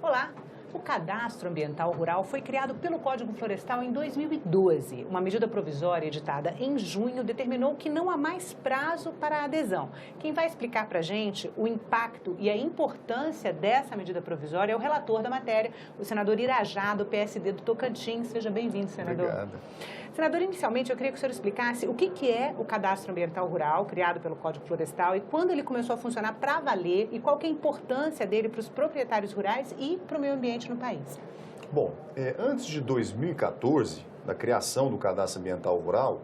Olá! O Cadastro Ambiental Rural foi criado pelo Código Florestal em 2012. Uma medida provisória editada em junho determinou que não há mais prazo para a adesão. Quem vai explicar para a gente o impacto e a importância dessa medida provisória é o relator da matéria, o senador Irajá, do PSD do Tocantins. Seja bem-vindo, senador. Obrigado. Senador, inicialmente eu queria que o senhor explicasse o que é o Cadastro Ambiental Rural, criado pelo Código Florestal, e quando ele começou a funcionar para valer, e qual que é a importância dele para os proprietários rurais e para o meio ambiente no país. Bom, antes de 2014, da criação do Cadastro Ambiental Rural...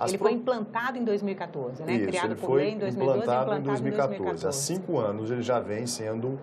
Ele foi implantado em 2014, né? Isso, criado ele por foi lei em 2012 implantado em 2014. Há 5 anos ele já vem sendo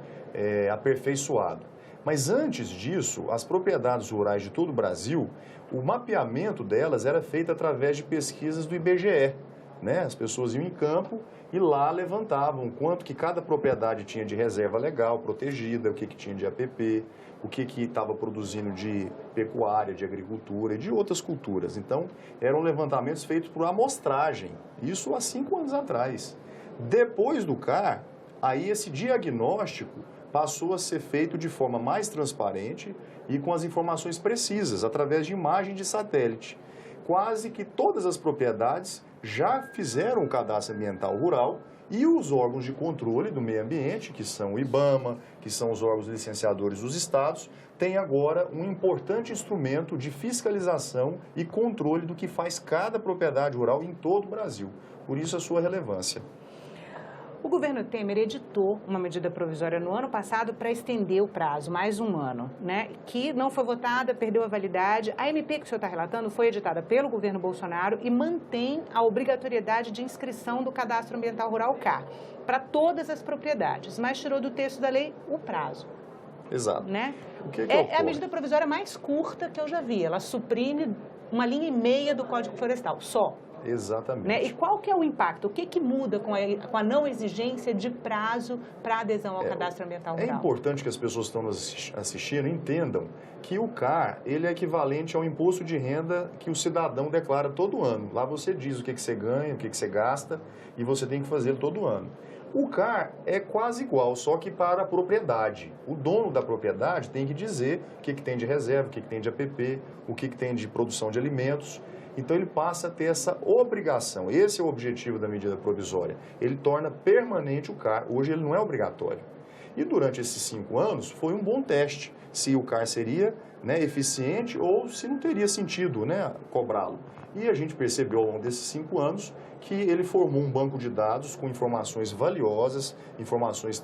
aperfeiçoado. Mas antes disso, as propriedades rurais de todo o Brasil, o mapeamento delas era feito através de pesquisas do IBGE. Né? As pessoas iam em campo e lá levantavam quanto que cada propriedade tinha de reserva legal, protegida, o que tinha de APP, o que estava produzindo de pecuária, de agricultura e de outras culturas. Então, eram levantamentos feitos por amostragem, isso há 5 anos atrás. Depois do CAR, aí esse diagnóstico passou a ser feito de forma mais transparente e com as informações precisas, através de imagem de satélite. Quase que todas as propriedades já fizeram o cadastro ambiental rural e os órgãos de controle do meio ambiente, que são o IBAMA, que são os órgãos licenciadores dos estados, têm agora um importante instrumento de fiscalização e controle do que faz cada propriedade rural em todo o Brasil. Por isso a sua relevância. O governo Temer editou uma medida provisória no ano passado para estender o prazo, mais um ano, né? Que não foi votada, perdeu a validade. A MP que o senhor está relatando foi editada pelo governo Bolsonaro e mantém a obrigatoriedade de inscrição do Cadastro Ambiental Rural CAR para todas as propriedades, mas tirou do texto da lei o prazo. Exato. Né? Que é a medida provisória mais curta que eu já vi. Ela suprime 1,5 linha do Código Florestal, só. Exatamente. Né? E qual que é o impacto? O que muda com a não exigência de prazo para adesão ao Cadastro Ambiental Rural? É importante que as pessoas que estão nos assistindo entendam que o CAR ele é equivalente ao imposto de renda que o cidadão declara todo ano. Lá você diz o que você ganha, o que você gasta e você tem que fazer todo ano. O CAR é quase igual, só que para a propriedade. O dono da propriedade tem que dizer o que tem de reserva, o que tem de APP, o que tem de produção de alimentos. Então, ele passa a ter essa obrigação. Esse é o objetivo da medida provisória. Ele torna permanente o CAR. Hoje, ele não é obrigatório. E, durante esses 5 anos, foi um bom teste se o CAR seria eficiente ou se não teria sentido cobrá-lo. E a gente percebeu, ao longo desses 5 anos, que ele formou um banco de dados com informações valiosas, informações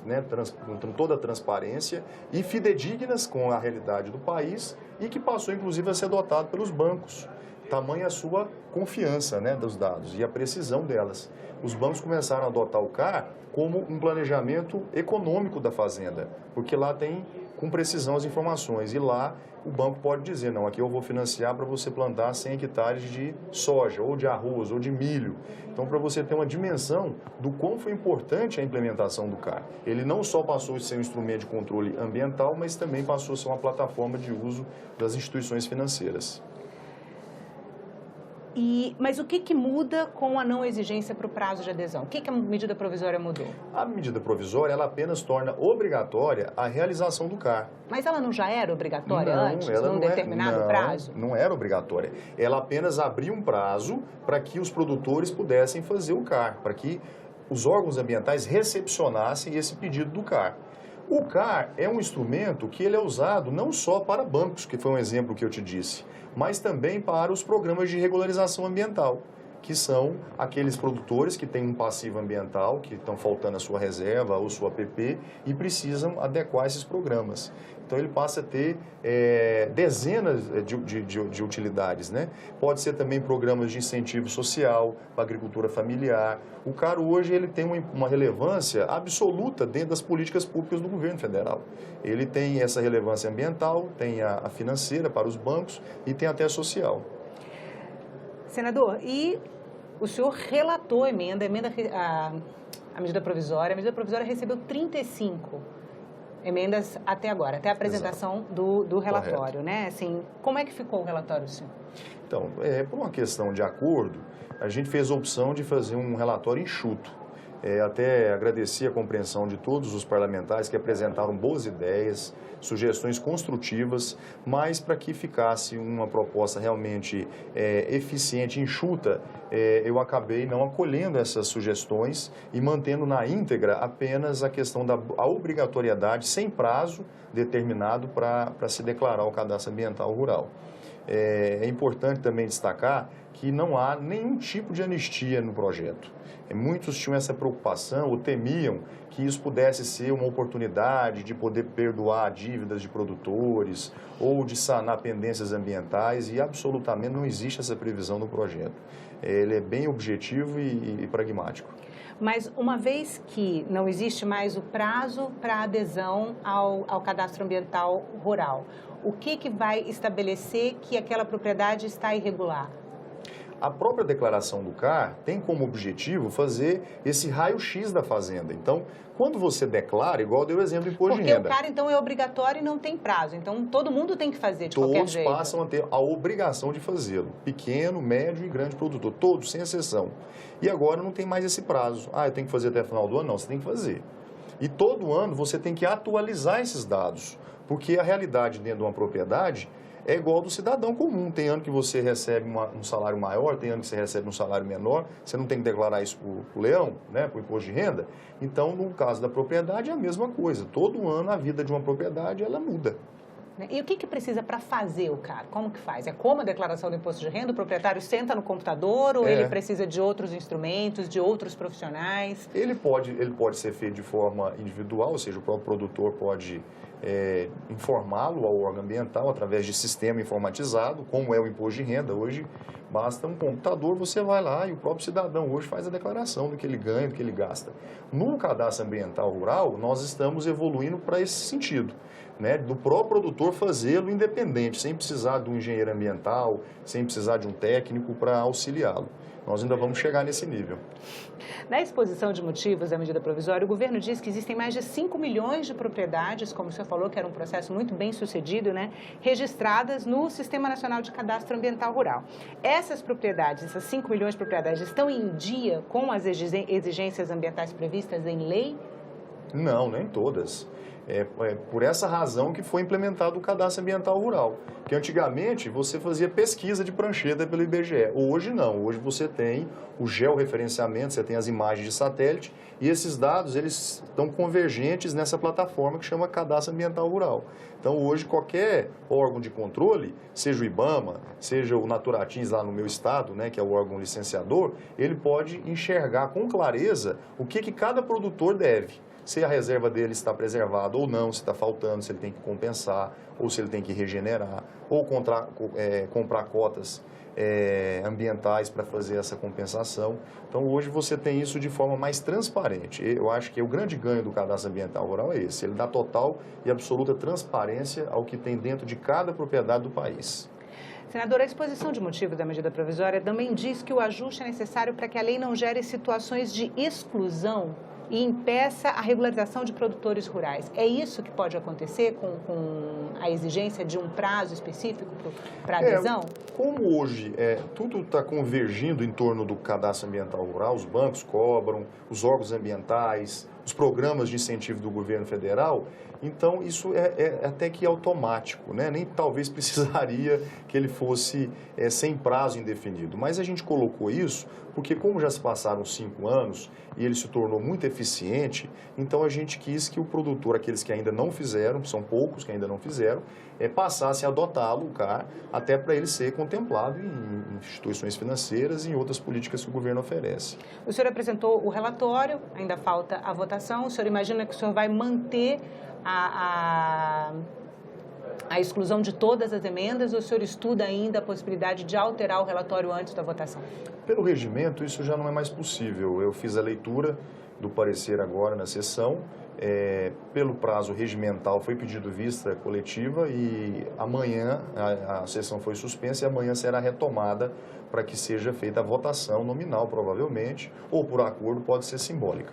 com toda a transparência e fidedignas com a realidade do país e que passou, inclusive, a ser adotado pelos bancos. Tamanha a sua confiança dos dados e a precisão delas. Os bancos começaram a adotar o CAR como um planejamento econômico da fazenda, porque lá tem com precisão as informações e lá o banco pode dizer, não, aqui eu vou financiar para você plantar 100 hectares de soja, ou de arroz, ou de milho. Então, para você ter uma dimensão do quão foi importante a implementação do CAR. Ele não só passou a ser um instrumento de controle ambiental, mas também passou a ser uma plataforma de uso das instituições financeiras. Mas o que muda com a não exigência para o prazo de adesão? O que a medida provisória mudou? A medida provisória, ela apenas torna obrigatória a realização do CAR. Mas ela não já era obrigatória antes, num determinado prazo? Não era obrigatória. Ela apenas abriu um prazo para que os produtores pudessem fazer o CAR, para que os órgãos ambientais recepcionassem esse pedido do CAR. O CAR é um instrumento que ele é usado não só para bancos, que foi um exemplo que eu te disse, mas também para os programas de regularização ambiental, que são aqueles produtores que têm um passivo ambiental, que estão faltando a sua reserva ou sua APP e precisam adequar esses programas. Então, ele passa a ter dezenas de utilidades, Pode ser também programas de incentivo social para a agricultura familiar. O CAR hoje ele tem uma relevância absoluta dentro das políticas públicas do governo federal. Ele tem essa relevância ambiental, tem a financeira para os bancos e tem até a social. Senador, e o senhor relatou a medida provisória. A medida provisória recebeu 35 emendas até agora, até a apresentação do relatório, Correto. Assim, como é que ficou o relatório, senhor? Então, por uma questão de acordo, a gente fez a opção de fazer um relatório enxuto. Até agradeci a compreensão de todos os parlamentares que apresentaram boas ideias, sugestões construtivas, mas para que ficasse uma proposta realmente eficiente, enxuta, eu acabei não acolhendo essas sugestões e mantendo na íntegra apenas a questão da obrigatoriedade sem prazo determinado para se declarar o cadastro ambiental rural. É importante também destacar que não há nenhum tipo de anistia no projeto. Muitos tinham essa preocupação ou temiam que isso pudesse ser uma oportunidade de poder perdoar dívidas de produtores ou de sanar pendências ambientais e absolutamente não existe essa previsão no projeto. Ele é bem objetivo e pragmático. Mas uma vez que não existe mais o prazo para adesão ao cadastro ambiental rural, o que vai estabelecer que aquela propriedade está irregular? A própria declaração do CAR tem como objetivo fazer esse raio-x da fazenda. Então, quando você declara, igual deu o exemplo do imposto de renda. Porque o CAR, então, é obrigatório e não tem prazo. Então, todo mundo tem que fazer de qualquer jeito. Todos passam a ter a obrigação de fazê-lo. Pequeno, médio e grande produtor. Todos, sem exceção. E agora não tem mais esse prazo. Eu tenho que fazer até o final do ano? Não, você tem que fazer. E todo ano você tem que atualizar esses dados. Porque a realidade dentro de uma propriedade é igual do cidadão comum. Tem ano que você recebe um salário maior, tem ano que você recebe um salário menor, você não tem que declarar isso para o leão, né, para o imposto de renda. Então, no caso da propriedade, é a mesma coisa. Todo ano a vida de uma propriedade, ela muda. E o que precisa para fazer o CAR? Como que faz? É como a declaração do imposto de renda? O proprietário senta no computador ou ele precisa de outros instrumentos, de outros profissionais? Ele pode ser feito de forma individual, ou seja, o próprio produtor pode informá-lo ao órgão ambiental através de sistema informatizado, como é o imposto de renda. Hoje, basta um computador, você vai lá e o próprio cidadão hoje faz a declaração do que ele ganha, do que ele gasta. No cadastro ambiental rural, nós estamos evoluindo para esse sentido, né, do próprio produtor fazê-lo independente, sem precisar de um engenheiro ambiental, sem precisar de um técnico para auxiliá-lo. Nós ainda vamos chegar nesse nível. Na exposição de motivos da medida provisória, o governo diz que existem mais de 5 milhões de propriedades, como o senhor falou, que era um processo muito bem sucedido, né, registradas no Sistema Nacional de Cadastro Ambiental Rural. Essas propriedades, essas 5 milhões de propriedades, estão em dia com as exigências ambientais previstas em lei? Não, nem todas. É por essa razão que foi implementado o cadastro ambiental rural. Que antigamente você fazia pesquisa de prancheta pelo IBGE. Hoje não. Hoje você tem o georreferenciamento, você tem as imagens de satélite e esses dados eles estão convergentes nessa plataforma que chama Cadastro Ambiental Rural. Então hoje qualquer órgão de controle, seja o IBAMA, seja o Naturatins lá no meu estado, né, que é o órgão licenciador, ele pode enxergar com clareza o que cada produtor deve. Se a reserva dele está preservada ou não, se está faltando, se ele tem que compensar, ou se ele tem que regenerar, ou comprar cotas ambientais para fazer essa compensação. Então, hoje você tem isso de forma mais transparente. Eu acho que o grande ganho do cadastro ambiental rural é esse. Ele dá total e absoluta transparência ao que tem dentro de cada propriedade do país. Senadora, a exposição de motivos da medida provisória também diz que o ajuste é necessário para que a lei não gere situações de exclusão e impeça a regularização de produtores rurais. É isso que pode acontecer com a exigência de um prazo específico para adesão? Como hoje tudo está convergindo em torno do cadastro ambiental rural, os bancos cobram, os órgãos ambientais, os programas de incentivo do governo federal, então isso é até que automático, né? Nem talvez precisaria que ele fosse sem prazo indefinido. Mas a gente colocou isso porque como já se passaram 5 anos e ele se tornou muito eficiente, então a gente quis que o produtor, aqueles que ainda não fizeram, são poucos que ainda não fizeram, passassem a adotá-lo, o CAR, até para ele ser contemplado em instituições financeiras e em outras políticas que o governo oferece. O senhor apresentou o relatório, ainda falta a votação. O senhor imagina que o senhor vai manter a exclusão de todas as emendas ou o senhor estuda ainda a possibilidade de alterar o relatório antes da votação? Pelo regimento, isso já não é mais possível. Eu fiz a leitura do parecer agora na sessão. Pelo prazo regimental foi pedido vista coletiva e amanhã a sessão foi suspensa e amanhã será retomada para que seja feita a votação nominal, provavelmente, ou por acordo pode ser simbólica.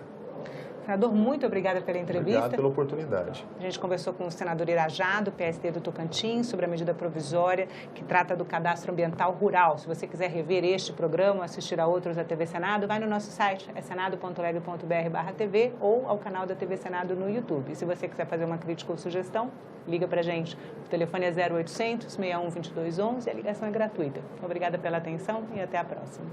Senador, muito obrigada pela entrevista. Obrigado pela oportunidade. A gente conversou com o senador Irajá, do PSD do Tocantins, sobre a medida provisória que trata do cadastro ambiental rural. Se você quiser rever este programa, assistir a outros da TV Senado, vai no nosso site, é senado.leg.br/TV ou ao canal da TV Senado no YouTube. E se você quiser fazer uma crítica ou sugestão, liga pra gente. O telefone é 0800 61 22 11 e a ligação é gratuita. Obrigada pela atenção e até a próxima.